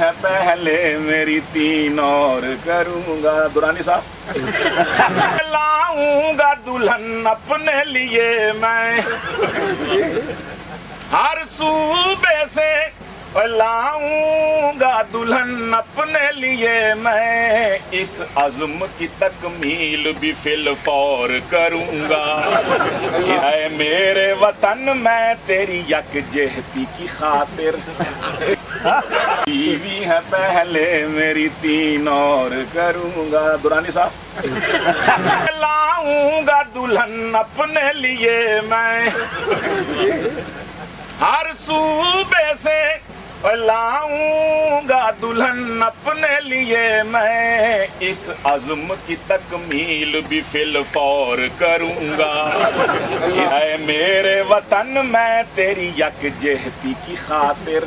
ہے پہلے میری 3 اور کروں گا. دورانی صاحب لاؤں گا دلہن اپنے لیے میں ہر صوبے سے لاؤں گا دلہن اپنے لیے میں اس عزم کی تکمیل بھی فی الفور کروں گا. اے میرے وطن میں تیری یکجہتی کی خاطر بیوی ہے پہلے میری 3 اور کروں گا. دورانی صاحب لاؤں گا دلہن اپنے لیے میں ہر صوبے سے لاؤں گا دلہن اپنے لیے میں اس عزم کی تکمیل بھی فی الفور کروں گا. اے میرے وطن میں تیری یکجہتی کی خاطر